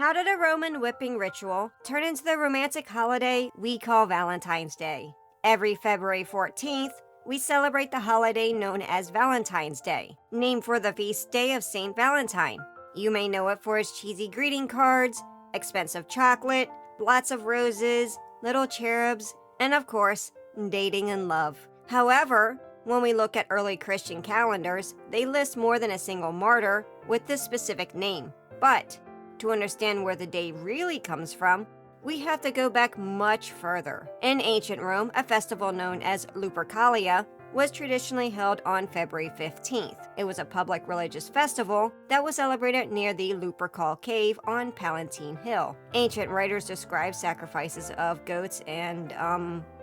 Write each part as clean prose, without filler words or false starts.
How did a Roman whipping ritual turn into the romantic holiday we call Valentine's Day? Every February 14th, we celebrate the holiday known as Valentine's Day, named for the feast day of Saint Valentine. You may know it for its cheesy greeting cards, expensive chocolate, lots of roses, little cherubs, and of course, dating and love. However, when we look at early Christian calendars, they list more than a single martyr with this specific name. But to understand where the day really comes from, we have to go back much further. In ancient Rome, a festival known as Lupercalia was traditionally held on February 15th. It was a public religious festival that was celebrated near the Lupercal cave on Palatine Hill. Ancient writers describe sacrifices of goats and,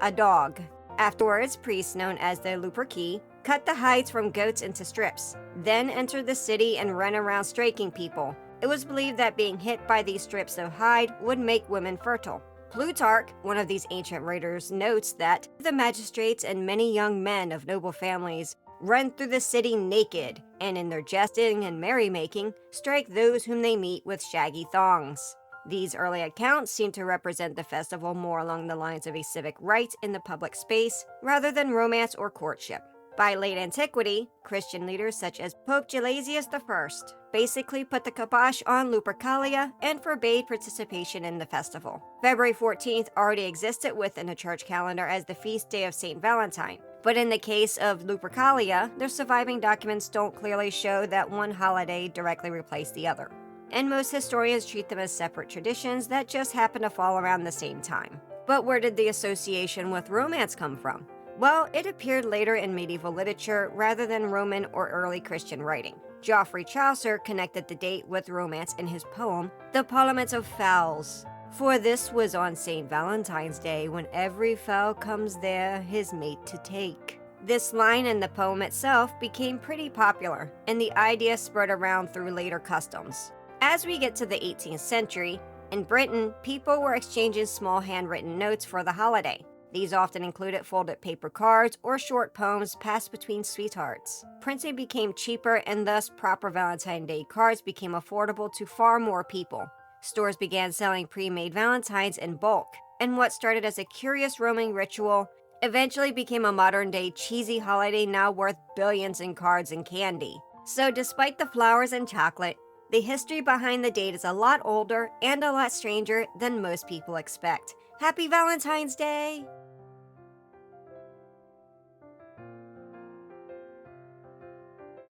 a dog. Afterwards, priests known as the Luperci cut the hides from goats into strips, then entered the city and ran around striking people. It was believed that being hit by these strips of hide would make women fertile. Plutarch, one of these ancient writers, notes that the magistrates and many young men of noble families run through the city naked, and in their jesting and merrymaking, strike those whom they meet with shaggy thongs. These early accounts seem to represent the festival more along the lines of a civic rite in the public space, rather than romance or courtship. By late antiquity, Christian leaders such as Pope Gelasius I basically put the kibosh on Lupercalia and forbade participation in the festival. February 14th already existed within the church calendar as the feast day of Saint Valentine, but in the case of Lupercalia, their surviving documents don't clearly show that one holiday directly replaced the other, and most historians treat them as separate traditions that just happen to fall around the same time. But where did the association with romance come from? Well, it appeared later in medieval literature rather than Roman or early Christian writing. Geoffrey Chaucer connected the date with romance in his poem, The Parliament of Fowls. For this was on St. Valentine's Day, when every fowl comes there his mate to take. This line in the poem itself became pretty popular, and the idea spread around through later customs. As we get to the 18th century, in Britain, people were exchanging small handwritten notes for the holiday. These often included folded paper cards or short poems passed between sweethearts. Printing became cheaper, and thus proper Valentine's Day cards became affordable to far more people. Stores began selling pre-made valentines in bulk, and what started as a curious Roman ritual eventually became a modern-day cheesy holiday now worth billions in cards and candy. So despite the flowers and chocolate, the history behind the date is a lot older and a lot stranger than most people expect. Happy Valentine's Day!